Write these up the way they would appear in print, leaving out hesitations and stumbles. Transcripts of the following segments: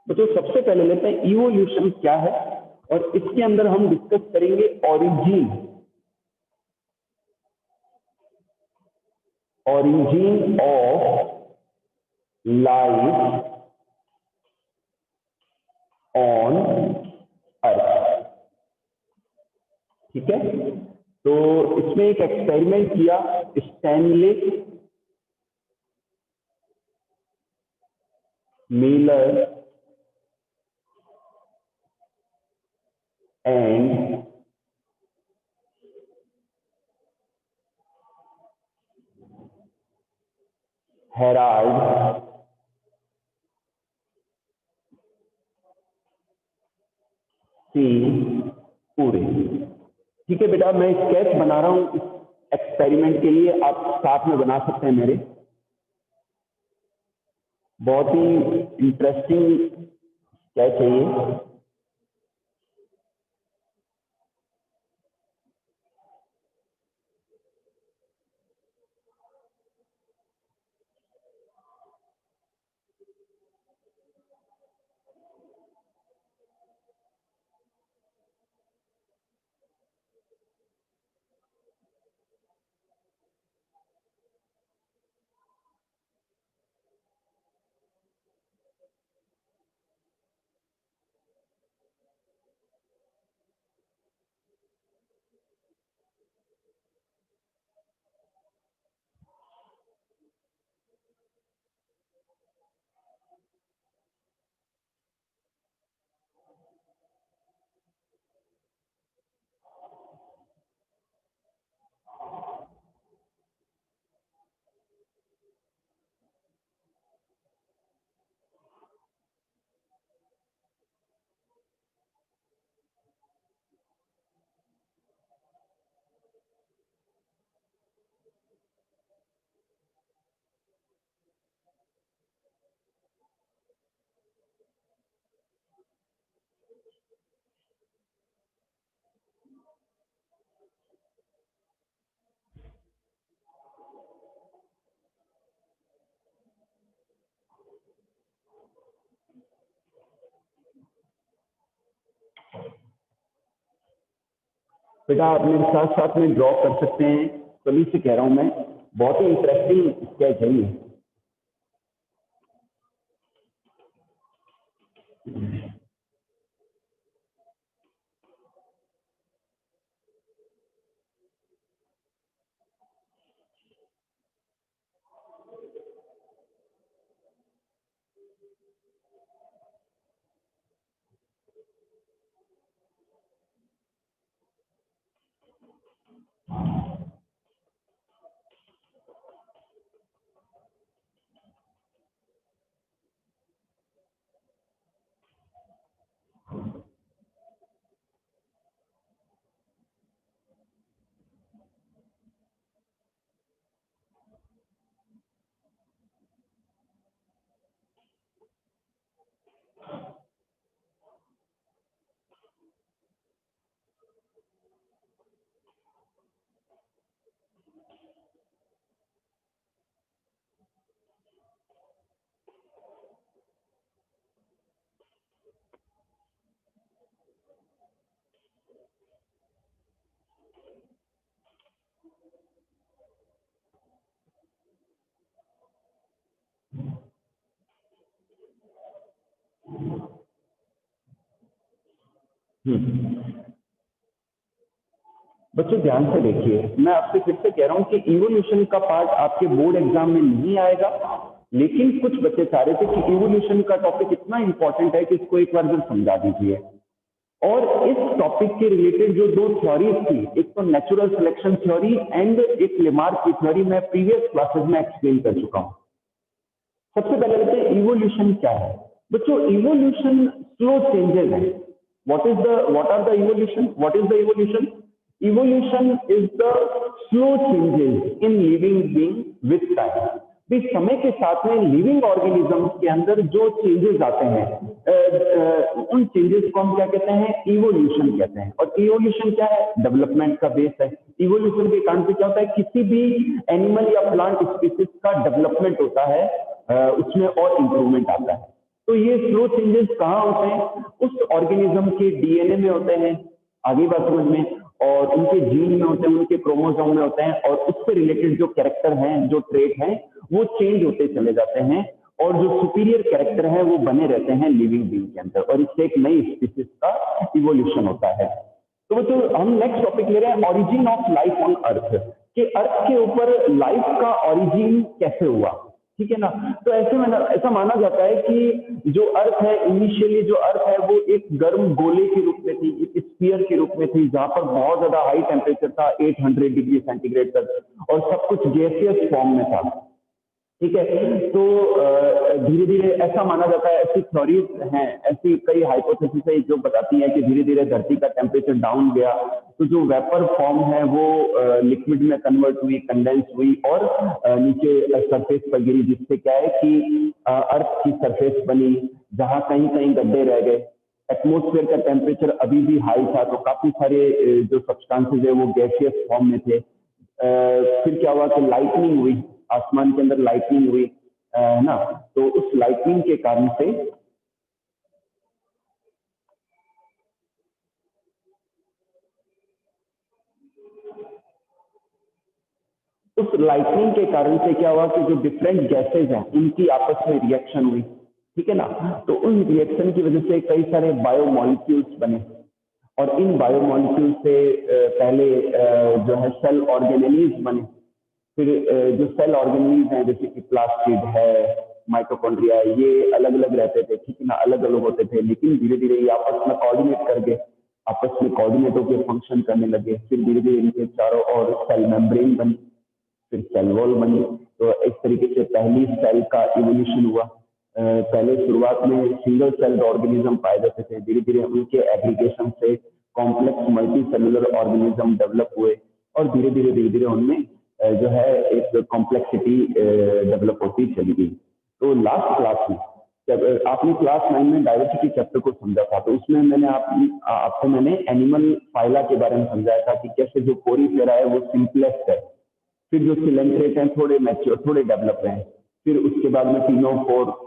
तो सबसे पहले लेते हैं इवोल्यूशन क्या है, और इसके अंदर हम डिस्कस करेंगे origin of life on अर्थ। ठीक है, तो इसमें एक एक्सपेरिमेंट किया स्टैनले मिलर एंड हेराल्ड सी पूरे। ठीक है बेटा, मैं स्केच बना रहा हूं इस एक्सपेरिमेंट के लिए, आप साथ में बना सकते हैं मेरे। बहुत ही इंटरेस्टिंग स्केच है ये। बेटा आप मेरे साथ साथ में ड्रॉ कर सकते हैं, कभी से कह रहा हूं मैं, बहुत ही इंटरेस्टिंग स्केच है ये। बच्चों ध्यान से देखिए, मैं आपसे फिर से कह रहा हूं कि इवोल्यूशन का पार्ट आपके बोर्ड एग्जाम में नहीं आएगा, लेकिन कुछ बच्चे चाह रहे थे कि इवोल्यूशन का टॉपिक इतना इंपॉर्टेंट है कि इसको एक बार जरूर समझा दीजिए। और इस टॉपिक के रिलेटेड जो दो थ्योरीज थी, एक तो नेचुरल सिलेक्शन थ्योरी एंड एक लेमार्क की थ्योरी, मैं प्रीवियस क्लासेस में एक्सप्लेन कर चुका हूं। सबसे पहले देखते हैं इवोल्यूशन क्या है। बच्चों इवोल्यूशन स्लो चेंजेस है। what are the evolution? What is the evolution? Evolution is the slow changes in living being with time. भी समय के साथ में लिविंग ऑर्गेनिज्म के अंदर जो चेंजेस आते हैं, उन चेंजेस को हम क्या कहते हैं? इवोल्यूशन कहते हैं। और इवोल्यूशन क्या है? डेवलपमेंट का बेस है। इवोल्यूशन के कारण से क्या होता है? किसी भी एनिमल या प्लांट स्पीसीज का डेवलपमेंट होता है, उसमें और इंप्रूवमेंट आता है। तो ये स्लो चेंजेस कहाँ होते हैं? उस ऑर्गेनिज्म के डीएनए में होते हैं, आगे बात समझ में, और उनके जीन में होते हैं, उनके क्रोमोसोम में होते हैं, और उससे रिलेटेड जो कैरेक्टर हैं, जो ट्रेट हैं, वो चेंज होते चले जाते हैं, और जो सुपीरियर कैरेक्टर है वो बने रहते हैं लिविंग बीइंग के अंदर, और इससे एक नई स्पीसीज का इवोल्यूशन होता है। तो हम नेक्स्ट टॉपिक ले रहे हैं, origin of life on earth, कि अर्थ के ऊपर लाइफ का ऑरिजिन कैसे हुआ, ठीक है ना। तो ऐसा माना जाता है कि जो अर्थ है, इनिशियली जो अर्थ है वो एक गर्म गोले के रूप में थी, एक स्फीयर के रूप में थी, जहां पर बहुत ज्यादा हाई टेम्परेचर था, 800 डिग्री सेंटीग्रेड तक, और सब कुछ गैसियस फॉर्म में था, ठीक है। तो धीरे धीरे ऐसा माना जाता है, ऐसी थ्योरीज हैं, ऐसी कई हाइपोथेसिस है जो बताती है कि धीरे धीरे धरती का टेम्परेचर डाउन गया, तो जो वेपर फॉर्म है वो लिक्विड में कन्वर्ट हुई, कंडेंस हुई, और नीचे सरफेस पर गिरी, जिससे क्या है कि अर्थ की सरफेस बनी, जहां कहीं कहीं गड्ढे रह गए। एटमोस्फेयर का टेम्परेचर अभी भी हाई था, तो काफी सारे जो सब्सटेंसेज है वो गैसियस फॉर्म में थे। फिर क्या हुआ कि लाइटनिंग हुई, आसमान के अंदर लाइटनिंग हुई, है ना। तो उस लाइटनिंग के कारण से उस लाइटनिंग के कारण से क्या हुआ कि जो डिफरेंट गैसेज हैं उनकी आपस में रिएक्शन हुई, ठीक है ना। तो उन रिएक्शन की वजह से कई सारे बायोमोलिक्यूल्स बने, और इन बायोमोलिक्यूल से पहले जो है सेल ऑर्गेनेलीज बने। फिर जो सेल ऑर्गेनेलीज हैं, जैसे कि प्लास्टिड है, माइटोकॉन्ड्रिया, ये अलग अलग रहते थे, ठीक है ना, अलग अलग होते थे, लेकिन धीरे धीरे ये आपस में कोऑर्डिनेट करके आपस में कोऑर्डिनेट होकर फंक्शन करने लगे। फिर धीरे धीरे इनके चारों ओर सेल मेम्ब्रेन बनी, फिर सेल वॉल बनी। तो इस तरीके से पहली सेल का इवोल्यूशन हुआ। पहले शुरुआत में सिंगल सेल्ड ऑर्गेनिज्म पाए जाते थे, धीरे धीरे उनके एग्रीगेशन से complex multi cellular organism develop हुए, और धीरे धीरे उनमें जो है एक कॉम्प्लेक्सिटी डेवलप होती चली गई। तो लास्ट क्लास में जब आपने क्लास 9 में डाइवर्सिटी चैप्टर को समझा था, तो उसमें मैंने आपको मैंने एनिमल फाइला के बारे में समझाया था कि कैसे जो कोरीफेरा है वो सिंपलेस्ट है, फिर जो सिलेंट्रेट हैं थोड़े मैच्योर, थोड़े डेवलप हैं, फिर उसके बाद में टीनोफोर,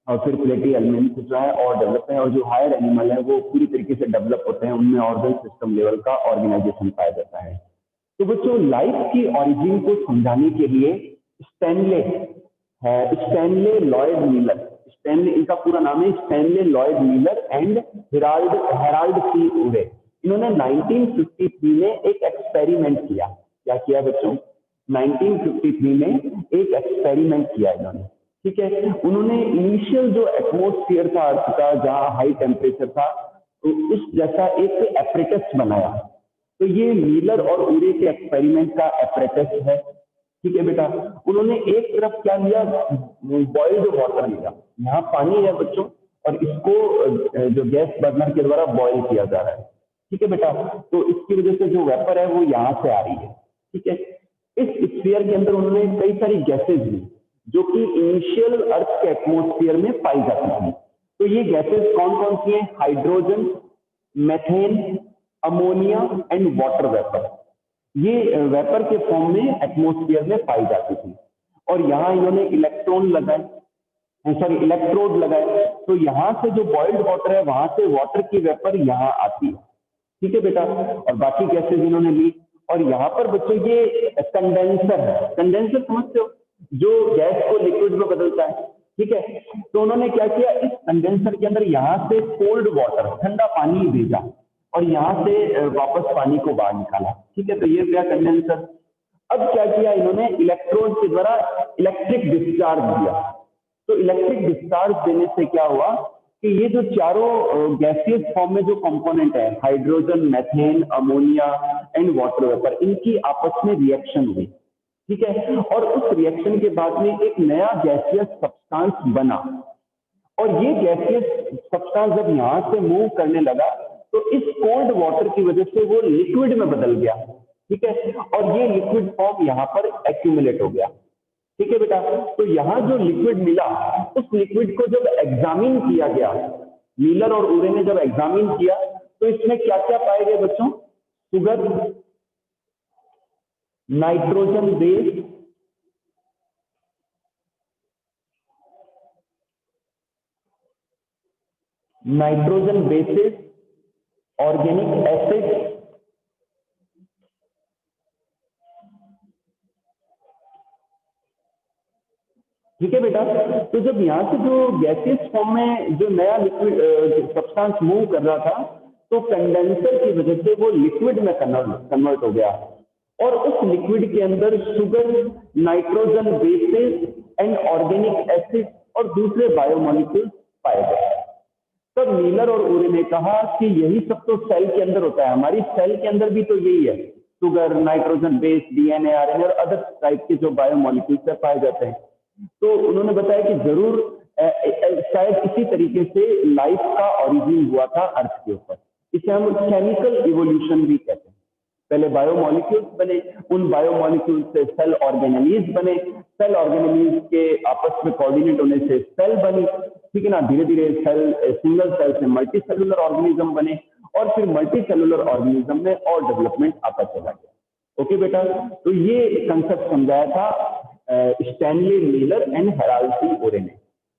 और फिर प्लेटी एलिमेंट जो है और डेवलप है, और जो हायर एनिमल है वो पूरी तरीके से डेवलप होते हैं, उनमें ऑर्गन सिस्टम लेवल का ऑर्गेनाइजेशन पाया जाता है। तो बच्चों, लाइफ की ओरिजिन को समझाने के लिए Stanley Stanley Lloyd Miller, Stanley इनका पूरा नाम है, Stanley Lloyd Miller and Harold C Urey, इन्होंने 1953 में एक एक्सपेरिमेंट किया। क्या किया बच्चों? 1953 में एक एक्सपेरिमेंट किया इन्होंने, ठीक है। उन्होंने इनिशियल जो एटमोस्फियर था अर्थ का, जहां हाई टेम्परेचर था, तो उस जैसा एक एपरेटस बनाया। तो ये मिलर और उरे के एक्सपेरिमेंट का एपरेटस है, ठीक है बेटा। उन्होंने एक तरफ क्या लिया, बॉइल्ड वाटर लिया, यहाँ पानी है बच्चों, और इसको जो गैस बर्नर के द्वारा बॉयल किया जा रहा है, ठीक है बेटा। तो इसकी वजह से जो वेपर है वो यहाँ से आ रही है, ठीक है। इस स्फीयर के अंदर उन्होंने कई सारी गैसेज ली जो कि इनिशियल अर्थ के एटमोस्फियर में पाई जाती थी। तो ये गैसेज कौन कौन सी हैं? Hydrogen, methane, ammonia and water vapour. ये वेपर के फॉर्म में एटमोस्फियर में पाई जाती थी, और यहाँ इन्होंने इलेक्ट्रॉन लगाए, सॉरी इलेक्ट्रोड लगाए। तो यहाँ से जो बॉइल्ड वाटर है वहां से वाटर की वेपर यहाँ आती है, ठीक है बेटा। और बाकी गैसेज इन्होंने ली, और यहाँ पर बच्चों ये कंडेंसर है, कंडेंसर समझते हो, जो गैस को लिक्विड में बदलता है, ठीक है। तो उन्होंने क्या किया, इस कंडेंसर के अंदर यहाँ से कोल्ड वाटर, ठंडा पानी भेजा, और यहाँ से वापस पानी को बाहर निकाला, ठीक है। तो ये गया कंडेंसर। अब क्या किया इन्होंने, इलेक्ट्रोड के द्वारा इलेक्ट्रिक डिस्चार्ज दिया। तो इलेक्ट्रिक डिस्चार्ज देने से क्या हुआ कि ये जो चारों गैसियस फॉर्म में जो कंपोनेंट है, hydrogen, methane, ammonia and water vapour, इनकी आपस में रिएक्शन हुई, ठीक है। और उस रिएक्शन के बाद में एक नया गैसियस सब्सटेंस बना, और ये गैसियस सब्सटेंस जब यहां से मूव करने लगा तो इस कोल्ड वाटर की वजह से वो लिक्विड में बदल गया, ठीक है। और ये लिक्विड फॉर्म यहाँ पर एक्यूमुलेट हो गया, ठीक है बेटा। तो यहाँ जो लिक्विड मिला, उस लिक्विड को जब एग्जामिन किया गया, मीलर और उरे ने जब एग्जामिन किया, तो इसमें क्या क्या पाए गए बच्चों? Sugar, nitrogen base, nitrogen bases, organic acid, ठीक है बेटा। तो जब यहाँ से जो गैसियस फॉर्म में जो नया लिक्विड सब्सटेंस मूव कर रहा था, तो कंडेंसर की वजह से वो लिक्विड में कन्वर्ट हो गया, और उस लिक्विड के अंदर sugar, nitrogen bases and organic acid और दूसरे बायोमोलिक्यूल्स पाए गए। तब मीलर और उरे ने कहा कि यही सब तो सेल के अंदर होता है, हमारी सेल के अंदर भी तो यही है, sugar, nitrogen base, DNA, RNA और अदर टाइप के जो बायोमोलिक्यूल्स पाए जाते हैं। तो उन्होंने बताया कि जरूर शायद इसी तरीके से लाइफ का ओरिजिन हुआ था अर्थ के ऊपर। इसे हम केमिकल इवोल्यूशन भी कहते हैं। पहले बायोमोलिक्यूल्स बने, उन बायोमोलिक्यूल्स से सेल ऑर्गेनेलीज बने, सेल ऑर्गेनेलीज के आपस में कोऑर्डिनेट होने से सेल बनी, ठीक है ना। धीरे धीरे सेल, सिंगल सेल से मल्टी सेलुलर ऑर्गेनिज्म बने, और फिर मल्टी सेलुलर ऑर्गेनिज्म में और डेवलपमेंट आता चला गया। ओके बेटा, तो ये कंसेप्ट समझाया था स्टैनली मीलर एंड हेराल्ड सी ओरे ने।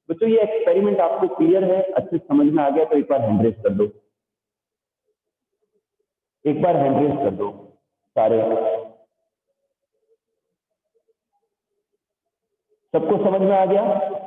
बच्चों ये एक्सपेरिमेंट आपको क्लियर है, अच्छे समझ में आ गया तो एक बार हैंड रेज कर दो, एक बार हैंड रेज कर दो सारे। सबको समझ में आ गया?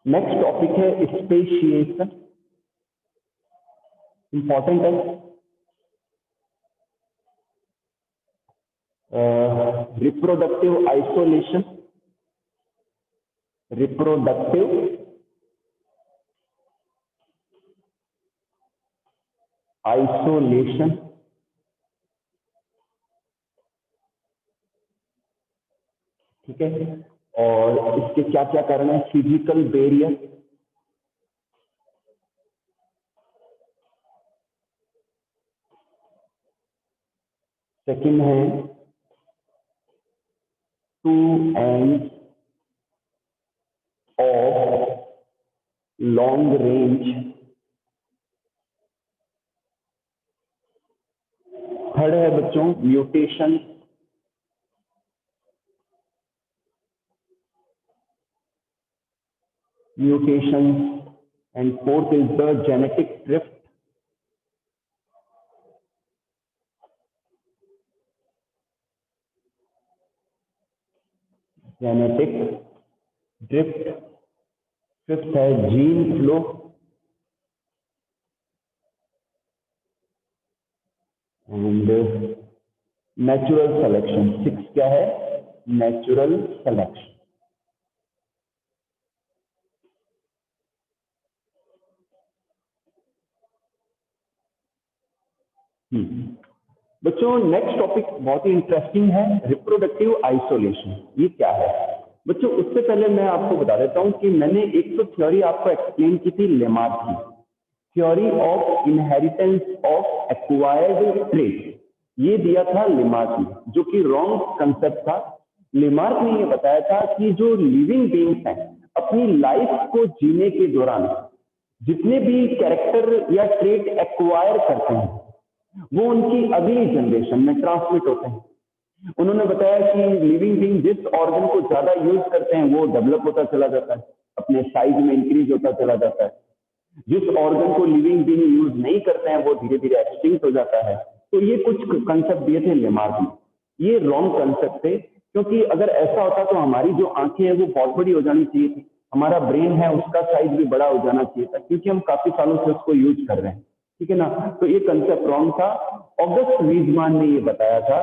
नेक्स्ट टॉपिक है स्पेशिएशन, इंपॉर्टेंट है। रिप्रोडक्टिव आइसोलेशन, रिप्रोडक्टिव आइसोलेशन, ठीक है। और इसके क्या क्या कारण है? फिजिकल बैरियर, सेकंड है to end of long range, third है बच्चों mutation, and fourth is the genetic drift. Genetic drift, fifth है gene flow, and natural selection. Six क्या है? Natural selection. बच्चों नेक्स्ट टॉपिक बहुत ही इंटरेस्टिंग है, रिप्रोडक्टिव आइसोलेशन। ये क्या है बच्चों? उससे पहले मैं आपको बता देता हूं कि मैंने एक तो थ्योरी आपको एक्सप्लेन की थी, लेमार्क की theory of inheritance of acquired trait. ये दिया था लेमार्क ने, जो कि रॉन्ग कंसेप्ट था। लेमार्क ने ये बताया था कि जो लिविंग बीइंग्स हैं अपनी लाइफ को जीने के दौरान जितने भी कैरेक्टर या ट्रेट एक्वायर करते हैं वो उनकी अगली जनरेशन में ट्रांसमिट होते हैं। उन्होंने बताया कि लिविंग बीइंग जिस ऑर्गन को ज्यादा यूज करते हैं वो डेवलप होता चला जाता है, अपने साइज में इंक्रीज होता चला जाता है। जिस ऑर्गन को लिविंग बीइंग यूज नहीं करते हैं वो धीरे धीरे एक्सटिंक्ट हो जाता है। तो ये कुछ कंसेप्ट दिए थे लेमार्क ने। ये रॉन्ग कंसेप्ट थे, क्योंकि अगर ऐसा होता तो हमारी जो आंखें हैं वो बहुत बड़ी हो जानी चाहिए थी, हमारा ब्रेन है उसका साइज भी बड़ा हो जाना चाहिए था, क्योंकि हम काफी सालों से उसको यूज कर रहे हैं, ठीक है ना। तो ये कंसेप्ट रॉन्ग था। ऑगस्ट वीजमान ने ये बताया था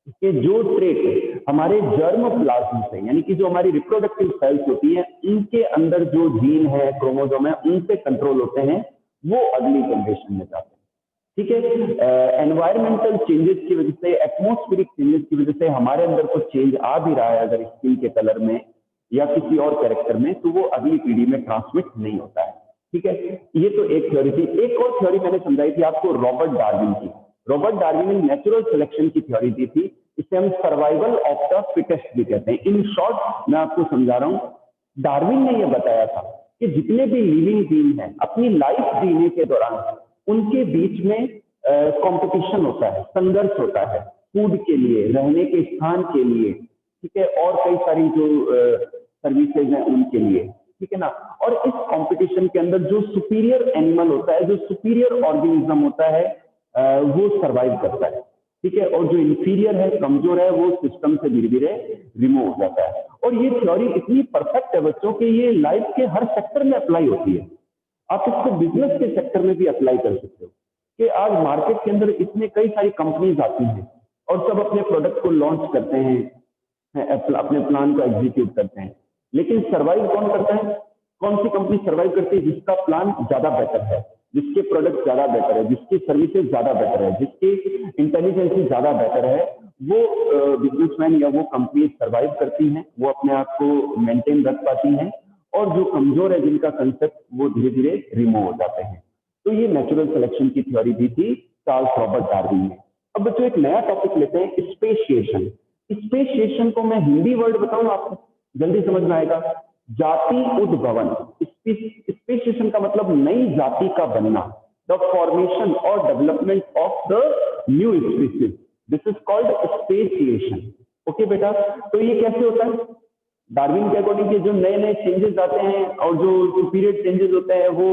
कि जो ट्रेट हमारे जर्म प्लाज्म से, यानी कि जो हमारी रिप्रोडक्टिव सेल्स होती हैं उनके अंदर जो जीन है, क्रोमोसोम है, उनसे कंट्रोल होते हैं, वो अगली जनरेशन में जाते हैं। ठीक है। एनवायरमेंटल चेंजेस की वजह से, एटमॉस्फेरिक चेंजेस की वजह से हमारे अंदर कुछ चेंज आ भी रहा है अगर स्किन के कलर में या किसी और कैरेक्टर में, तो वो अगली पीढ़ी में ट्रांसमिट नहीं होता है। ठीक है, ये तो एक थ्योरी थी। एक और थ्योरी मैंने समझाई थी आपको रॉबर्ट डार्विन की। रॉबर्ट डार्विन ने नेचुरल सिलेक्शन की थ्योरी दी थी, इसे हम सर्वाइवल ऑफ द फिटेस्ट भी कहते हैं। इन शॉर्ट मैं आपको समझा रहा हूं, डार्विन ने यह बताया था कि जितने भी लिविंग बीइंग हैं अपनी लाइफ जीने के दौरान उनके बीच में कंपटीशन होता है, संघर्ष होता है, फूड के लिए, रहने के स्थान के लिए, ठीक है, और कई सारी जो सर्विसेज हैं उनके लिए, ठीक है ना। और इस कंपटीशन के अंदर जो सुपीरियर एनिमल होता है, जो सुपीरियर ऑर्गेनिज्म होता है, वो सरवाइव करता है, ठीक है, और जो इंफीरियर है, कमजोर है, वो सिस्टम से धीरे धीरे रिमूव हो जाता है। और ये थ्योरी इतनी परफेक्ट है बच्चों कि ये लाइफ के हर सेक्टर में अप्लाई होती है। आप इसको बिजनेस के सेक्टर में भी अप्लाई कर सकते हो कि आज मार्केट के अंदर इतने कई सारी कंपनीज आती हैं और सब अपने प्रोडक्ट को लॉन्च करते हैं, अपने प्लान को एग्जीक्यूट करते हैं, लेकिन सर्वाइव कौन करता है? कौन सी कंपनी सर्वाइव करती है? जिसका प्लान ज्यादा बेटर है, जिसके प्रोडक्ट ज्यादा बेटर है, जिसकी सर्विसेज ज्यादा बेटर है, जिसकी इंटेलिजेंसी ज्यादा बेटर है, वो बिजनेसमैन या वो कंपनी सर्वाइव करती हैं, वो अपने आप को मेंटेन रख पाती हैं, और जो कमजोर है, जिनका कंसेप्ट, वो धीरे धीरे रिमूव हो जाते हैं। तो ये नेचुरल सिलेक्शन की थ्योरी दी थी चार्ल्स रॉबर्ट डार्विन ने। अब बच्चों एक नया टॉपिक लेते हैं, स्पेशिएशन। स्पेशिएशन को मैं हिंदी वर्ड बताऊं आपको, जल्दी समझ में आएगा। जाति उद्भवन। स्पेशिएशन का मतलब नई जाति का बनना, द फॉर्मेशन और development of the new species, this is called speciation. Okay बेटा, तो ये कैसे होता है? डार्विन के अकॉर्डिंग के जो नए नए चेंजेस आते हैं और जो सुपीरियर चेंजेस होते हैं वो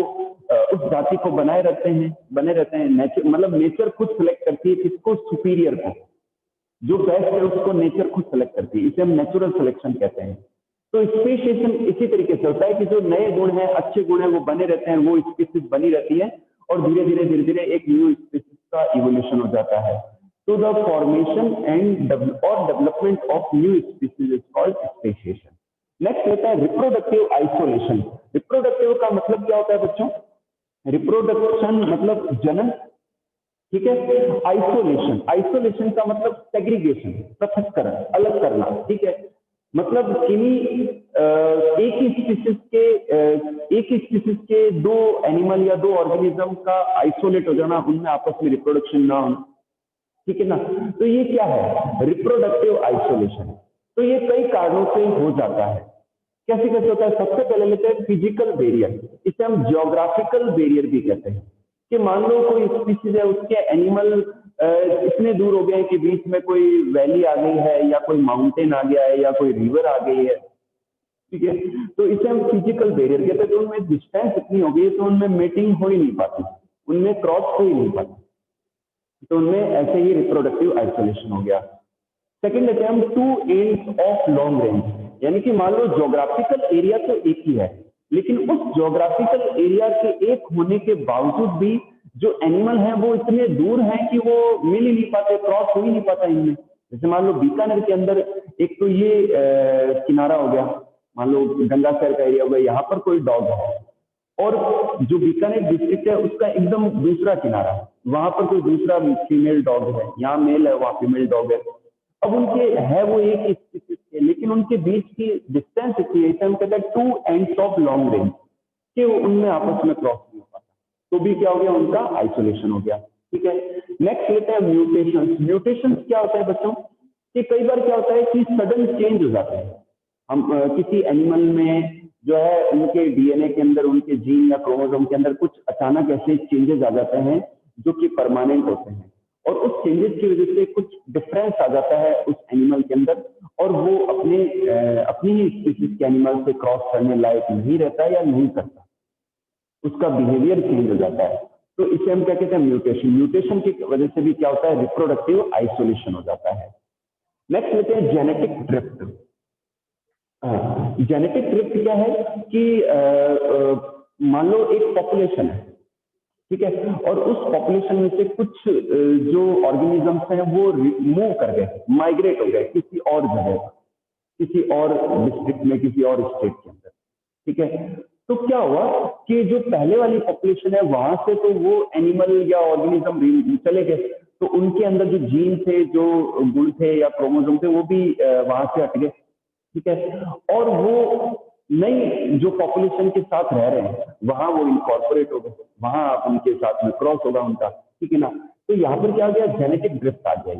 उस जाति को बने रहते हैं। नेचर मतलब नेचर खुद सिलेक्ट करती है किसको? सुपीरियर को, जो बेस्ट है उसको नेचर खुद सिलेक्ट करती है, इसे हम नेचुरल सिलेक्शन कहते हैं। तो स्पेशिएशन इसी तरीके से होता है कि जो नए गुण हैं, अच्छे गुण हैं, वो बने रहते हैं, वो स्पीसीज बनी रहती है, और धीरे धीरे एक न्यू स्पीसीज का इवोल्यूशन हो जाता है। तो द फॉर्मेशन एंड और development of new species is called speciation. Next होता है रिप्रोडक्टिव आइसोलेशन। रिप्रोडक्टिव का मतलब क्या होता है बच्चों? रिप्रोडक्शन मतलब जनन, ठीक है। आइसोलेशन का मतलब सेग्रीगेशन, पृथक्करण, अलग करना, ठीक है। मतलब किन्हीं एक ही स्पीसीज के दो एनिमल या दो ऑर्गेनिज्म का आइसोलेट हो जाना, उनमें आपस में रिप्रोडक्शन ना होना, ठीक है ना। तो ये क्या है? Reproductive isolation. तो ये कई कारणों से हो जाता है। कैसे कैसे होता है? सबसे पहले लेते हैं फिजिकल बैरियर, इसे हम जियोग्राफिकल बैरियर भी कहते हैं। कि मान लो कोई स्पीसीज है, उसके एनिमल इतने दूर हो गए हैं कि बीच में कोई वैली आ गई है, या कोई माउंटेन आ गया है, या कोई रिवर आ गई है, ठीक है, तो इसे हम फिजिकल बैरियर कहते हैं। तो उनमें डिस्टेंस इतनी हो गई है तो उनमें मेटिंग हो ही नहीं पाती, उनमें क्रॉस हो ही नहीं पाती, तो उनमें ऐसे ही रिप्रोडक्टिव आइसोलेशन हो गया। सेकंड लेते हैं हम two ends of long range, यानी कि मान लो ज्योग्राफिकल एरिया तो एक ही है, लेकिन उस ज्योग्राफिकल एरिया के एक होने के बावजूद भी जो एनिमल हैं वो इतने दूर हैं कि वो मिल ही नहीं पाते, क्रॉस हो ही नहीं पाता इनमें। जैसे मान लो बीकानेर के अंदर एक तो ये किनारा हो गया, मान लो गंगासागर का एरिया हो गया, यहाँ पर कोई डॉग है, और जो बीकानेर डिस्ट्रिक्ट है उसका एकदम दूसरा किनारा, वहां पर कोई दूसरा फीमेल डॉग है, यहाँ मेल है, वहाँ फीमेल डॉग है। अब उनके है वो एक ही स्पीसीज के, लेकिन उनके बीच की डिस्टेंस इतनी है, इसे हम कहते हैं two ends of long range, कि वो उनमें आपस में क्रॉस नहीं हो पाता, तो भी क्या हो गया? उनका आइसोलेशन हो गया, ठीक है। नेक्स्ट लेते हैं म्यूटेशंस। म्यूटेशंस क्या होता है बच्चों? कि कई बार क्या होता है कि सडन चेंज हो जाते हैं। हम किसी एनिमल में जो है उनके डीएनए के अंदर, उनके जीन या क्रोमोसोम के अंदर कुछ अचानक ऐसे चेंजेस आ जाते हैं जो कि परमानेंट होते हैं, और उस चेंजेस की वजह से कुछ डिफरेंस आ जाता है उस एनिमल के अंदर, और वो अपनी ही स्पीसीज के एनिमल से क्रॉस करने लायक नहीं रहता या नहीं करता, उसका बिहेवियर चेंज हो जाता है। तो इसे हम क्या कहते हैं? म्यूटेशन। म्यूटेशन की वजह से भी क्या होता है? रिप्रोडक्टिव आइसोलेशन हो जाता है। नेक्स्ट लेते हैं जेनेटिक ड्रिफ्ट। जेनेटिक ड्रिफ्ट क्या है कि मान लो एक पॉपुलेशन है, ठीक है, और उस पॉपुलेशन में से कुछ जो ऑर्गेनिजम्स हैं वो मूव कर गए, माइग्रेट हो गए किसी और जगह, किसी और डिस्ट्रिक्ट में, किसी और स्टेट के अंदर, ठीक है। तो क्या हुआ कि जो पहले वाली पॉपुलेशन है वहां से तो वो एनिमल या ऑर्गेनिज्म चले गए, तो उनके अंदर जो जीन थे, जो गुण थे या क्रोमोसोम थे, वो भी वहां से हट गए। ठीक है, और वो नई जो पॉपुलेशन के साथ रह रहे हैं वहां वो इनकॉर्पोरेट हो गए, वहां उनके साथ में क्रॉस होगा उनका। ठीक है ना, तो यहाँ पर क्या आ गया, जेनेटिक ड्रिफ्ट आ गया।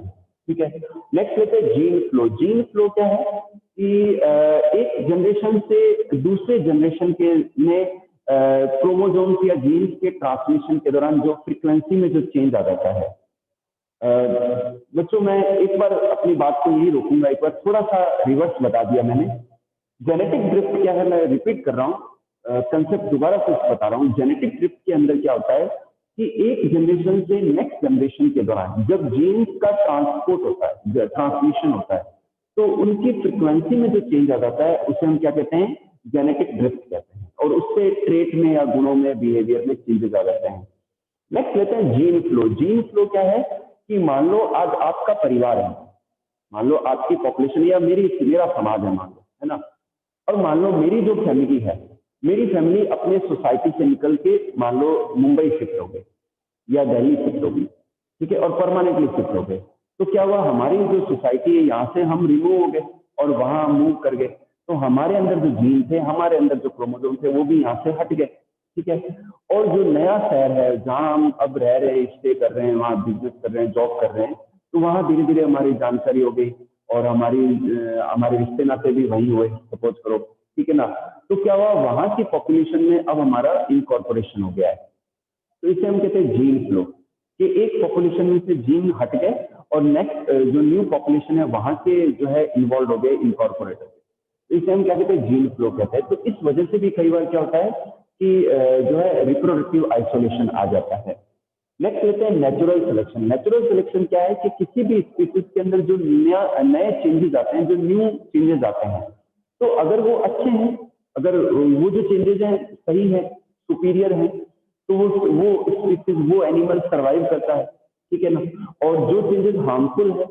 ठीक है, नेक्स्ट लेते हैं जीन फ्लो। जीन फ्लो क्या है कि एक जनरेशन से दूसरे जनरेशन के में क्रोमोसोम्स या जीन्स के ट्रांसमिशन के दौरान जो फ्रीक्वेंसी में जो चेंज आ जाता है। बच्चों मैं एक बार अपनी बात को यही रोकूंगा, एक बार थोड़ा सा रिवर्स बता दिया मैंने। जेनेटिक ड्रिफ्ट क्या है, मैं रिपीट कर रहा हूँ, कंसेप्ट दोबारा से बता रहा हूँ। जेनेटिक ड्रिफ्ट के अंदर क्या होता है कि एक जनरेशन से नेक्स्ट जनरेशन के दौरान जब जीन्स का ट्रांसपोर्ट होता है, ट्रांसमिशन होता है, तो उनकी फ्रिक्वेंसी में जो चेंज आ जाता है उसे हम क्या कहते हैं, जेनेटिक ड्रिफ्ट कहते हैं, और उससे ट्रेट में या गुणों में, बिहेवियर में चेंजेस आ जाते हैं। नेक्स्ट लेते हैं जीन फ्लो। जीन फ्लो क्या है कि मान लो आज आपका परिवार है, मान लो आपकी पॉपुलेशन या मेरा समाज है, मान लो, है ना, और मान लो मेरी जो फैमिली है, मेरी फैमिली अपने सोसाइटी से निकल के मान लो मुंबई शिफ्ट हो गई या दिल्ली शिफ्ट हो गई। ठीक है, और परमानेंटली शिफ्ट हो गए, तो क्या हुआ, हमारी जो सोसाइटी है यहाँ से हम रिमूव हो गए और वहां मूव कर गए, तो हमारे अंदर जो जीन थे, हमारे अंदर जो क्रोमोसोम थे, वो भी यहाँ से हट गए। ठीक है, और जो नया शहर है जहां हम अब रह रहे हैं, स्टे कर रहे हैं, वहां बिजनेस कर रहे हैं, जॉब कर रहे हैं, तो वहां धीरे धीरे हमारी जानकारी हो गई और हमारे रिश्ते नाते भी वही हुए, सपोज करो। ठीक है ना, तो क्या हुआ, वहां की पॉपुलेशन में अब हमारा इनकॉर्पोरेशन हो गया है। तो इसे हम कहते हैं जीन फ्लो, कि एक पॉपुलेशन में से जीन हट गए और नेक्स्ट जो न्यू पॉपुलेशन है वहां से जो है इन्वॉल्व हो गए, इनकॉर्पोरेट हो गए। तो इसे हम क्या कहते हैं, जीन फ्लो कहते हैं। तो इस वजह से भी कई बार क्या होता है कि जो है रिप्रोडक्टिव आइसोलेशन आ जाता है। नेक्स्ट लेते हैं नेचुरल सिलेक्शन। नेचुरल सिलेक्शन क्या है कि किसी भी स्पीसीज के अंदर जो नए चेंजेस आते हैं, जो न्यू चेंजेस आते हैं, तो अगर वो अच्छे हैं, अगर वो जो चेंजेस हैं सही है, सुपीरियर है, तो वो स्पीसीज, वो एनिमल सर्वाइव करता है। ठीक है ना, और जो चेंजेस हार्मफुल है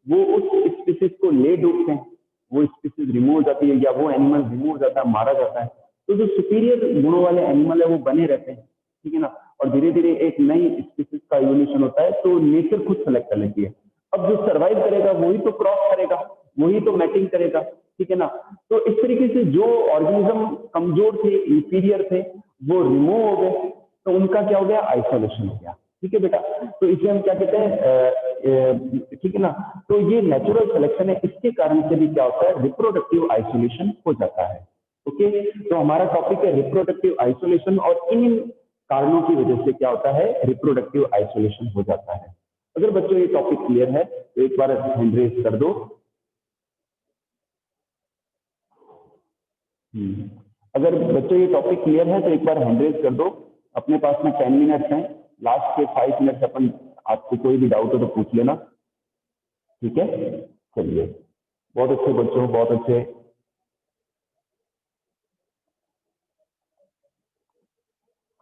वो उस स्पीसीज को ले डूबते हैं, वो स्पीसीज रिमूव हो जाती है या वो एनिमल रिमूव हो जाता है, मारा जाता है। तो जो सुपीरियर गुणों वाले एनिमल है वो बने रहते हैं। ठीक है ना, और धीरे धीरे एक नई स्पीसीज का इवोल्यूशन होता है, तो नेचर खुद सेलेक्ट कर लेती है। अब जो सर्वाइव करेगा वही तो क्रॉस करेगा, वही तो मैटिंग करेगा। ठीक है ना, तो इस तरीके से जो ऑर्गेनिज्म कमजोर थे, इंफीरियर थे, वो रिमूव हो गए, तो उनका क्या हो गया, आइसोलेशन हो गया। ठीक है बेटा, तो इसे हम क्या कहते हैं, ठीक है ना, तो ये नेचुरल सिलेक्शन है, इसके कारण से भी क्या होता है, रिप्रोडक्टिव आइसोलेशन हो जाता है। ओके, तो हमारा टॉपिक है रिप्रोडक्टिव आइसोलेशन, और इन कारणों की वजह से क्या होता है, रिप्रोडक्टिव आइसोलेशन हो जाता है। अगर बच्चों ये टॉपिक क्लियर है तो एक बार हैंड रेज कर दो। अगर बच्चों ये टॉपिक क्लियर है तो एक बार हैंड रेज कर दो। अपने पास में 10 मिनट्स हैं, लास्ट के 5 मिनट्स अपन, आपको कोई भी डाउट हो तो पूछ लेना। ठीक है, चलिए, बहुत अच्छे बच्चों, बहुत अच्छे।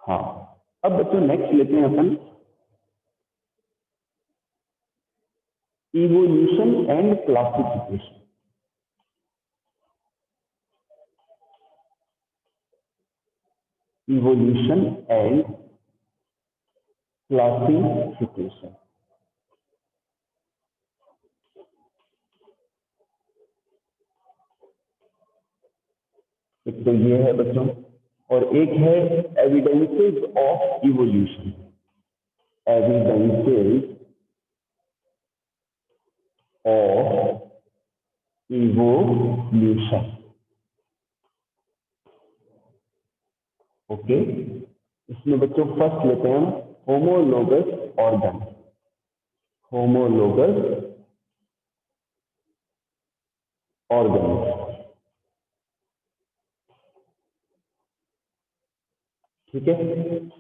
हाँ, अब बच्चों नेक्स्ट लेते हैं अपन evolution and classification. Evolution and classification. एक तो ये है बच्चों, और एक है evidences of evolution. Evidences of evolution. Okay, इसमें बच्चों फर्स्ट लेते हैं हम होमोलोगस ऑर्गन। Homologous organ. ठीक है,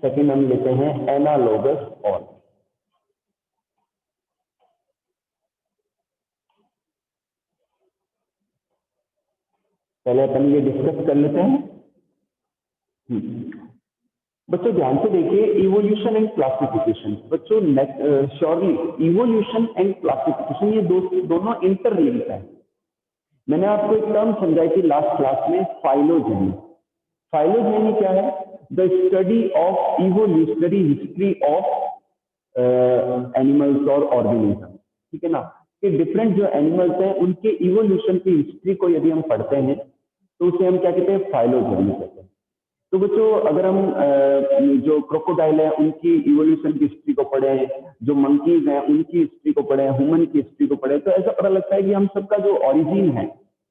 सेकंड हम लेते हैं एनालोगस ऑर्गन। पहले अपन ये डिस्कस कर लेते हैं। बच्चों ध्यान से देखिए, इवोल्यूशन एंड क्लासिफिकेशन। बच्चों श्योरली इवोल्यूशन एंड क्लासिफिकेशन ये दोनों इंटर लिंक्ड है। मैंने आपको एक टर्म समझाई थी लास्ट क्लास में, फाइलोजेनी। फाइलोजेनी क्या है? The study of evolutionary history of animals और ऑर्गेनिज्म, ठीक है ना, कि डिफरेंट जो एनिमल्स हैं उनके इवोल्यूशन की हिस्ट्री को यदि हम पढ़ते हैं तो उसे हम क्या कहते हैं? फाइलोजेनी कहते हैं। तो बच्चों अगर हम जो क्रोकोडाइल है उनकी इवोल्यूशन की हिस्ट्री को पढ़े, जो मंकीज हैं उनकी हिस्ट्री को पढ़े, ह्यूमन की हिस्ट्री को पढ़े, तो ऐसा पता लगता है कि हम सबका जो ओरिजिन है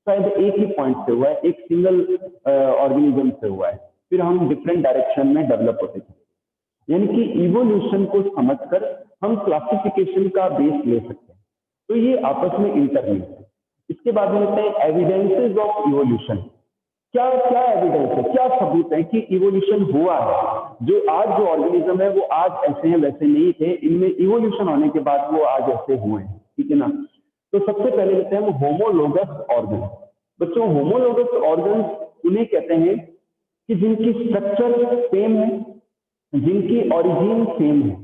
शायद एक ही पॉइंट से हुआ है, एक सिंगल ऑर्गेनिज्म से हुआ है, फिर हम डिफरेंट डायरेक्शन में डेवलप होते थे। यानी कि इवोल्यूशन को समझकर हम क्लासिफिकेशन का बेस ले सकते हैं। तो ये आपस में इंटरलिंक्ड है। इसके बाद में लेते हैं एविडेंसेस ऑफ इवोल्यूशन। क्या क्या एविडेंस है, क्या सबूत है कि इवोल्यूशन हुआ है? जो आज जो ऑर्गेनिज्म है वो आज ऐसे हैं वैसे नहीं थे, इनमें इवोल्यूशन होने के बाद वो आज ऐसे हुए हैं, ठीक है ना। तो सबसे पहले लेते हैं हम होमोलोगस ऑर्गन। बच्चों होमोलोगस ऑर्गन उन्हें कहते हैं कि जिनकी स्ट्रक्चर सेम है, जिनकी ओरिजिन सेम है,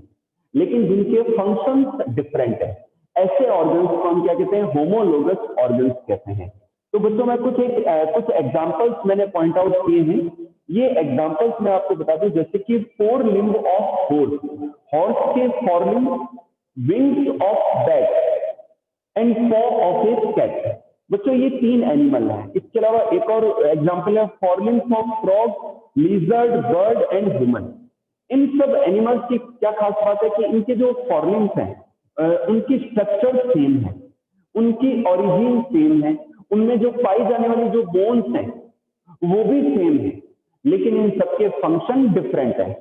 लेकिन जिनके फंक्शंस डिफरेंट है, ऐसे ऑर्गन्स को हम क्या कहते हैं? होमोलोगस ऑर्गन्स कहते हैं। तो बच्चों मैं कुछ एग्जांपल्स मैंने पॉइंट आउट किए हैं। ये एग्जांपल्स मैं आपको बता दूं, जैसे कि fore limb of horse, horse के fore limb, wings of bat and paw of a cat. बच्चों ये तीन एनिमल हैं। इसके अलावा एक और एग्जांपल है fore limbs of frog, lizard, bird and human. इन सब एनिमल्स की क्या खास बात है कि इनके जो फॉरलिम्स हैं उनकी स्ट्रक्चर सेम है, उनकी ओरिजिन सेम है, उनमें जो पाई जाने वाली जो बोन्स हैं वो भी सेम है, लेकिन इन सबके फंक्शन डिफरेंट है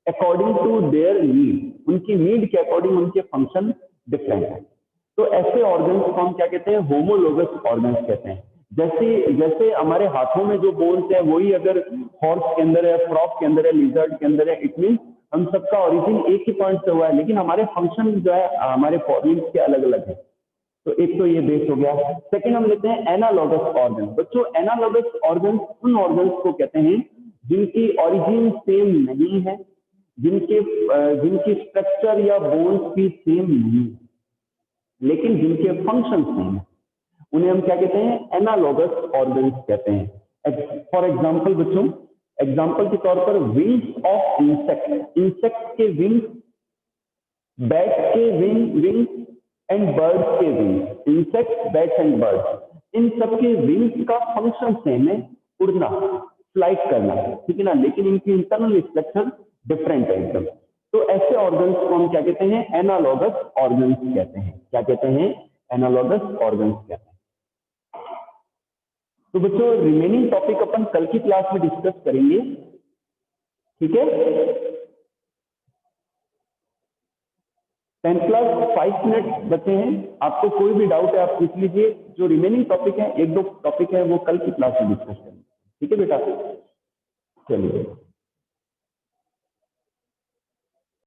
अकॉर्डिंग टू देयर नीड। उनकी नीड के अकॉर्डिंग उनके फंक्शन डिफरेंट है। तो ऐसे ऑर्गन्स को हम क्या कहते हैं? होमोलोगस ऑर्गन्स कहते हैं। जैसे जैसे हमारे हाथों में जो बोन्स है वही अगर हॉर्स के अंदर है, फ्रॉग के अंदर है, लिजर्ड के अंदर है, इट मीन हम सबका ओरिजिन एक ही पॉइंट से हुआ है, लेकिन हमारे फंक्शन जो है हमारे फॉर्मिंग्स के अलग अलग है। तो एक तो ये बेस हो गया। सेकंड हम लेते हैं एनालॉगस ऑर्गन। बच्चों एनालॉगस ऑर्गन उन ऑर्गन्स को कहते हैं जिनकी ओरिजिन सेम नहीं है, जिनकी स्ट्रक्चर या बोन्स भी सेम नहीं है, लेकिन जिनके फंक्शन सेम है, उन्हें हम क्या कहते हैं? एनालॉगस ऑर्गन्स कहते हैं। फॉर एग्जांपल बच्चों, एग्जांपल के तौर पर विंग्स ऑफ इंसेक्ट, इंसेक्ट के विंग्स, बैट के विंग्स एंड बर्ड्स के wings, insect, bats and birds, इन सबके विंग्स का फंक्शन सेम है, उड़ना, फ्लाइट करना, ठीक है ना, लेकिन इनकी इंटरनल स्ट्रक्चर डिफरेंट है एकदम। तो ऐसे ऑर्गन्स को हम क्या कहते हैं? एनालॉगस ऑर्गन्स कहते हैं। क्या कहते हैं? एनालॉगस ऑर्गन्स कहते हैं। तो बच्चों रिमेनिंग टॉपिक अपन कल की क्लास में डिस्कस करेंगे, ठीक है। 10th क्लास 5 मिनट बचे हैं। आपको कोई भी डाउट है आप पूछ लीजिए। जो रिमेनिंग टॉपिक है, एक दो टॉपिक है वो कल की क्लास में डिस्कस करेंगे, ठीक है बेटा। चलिए।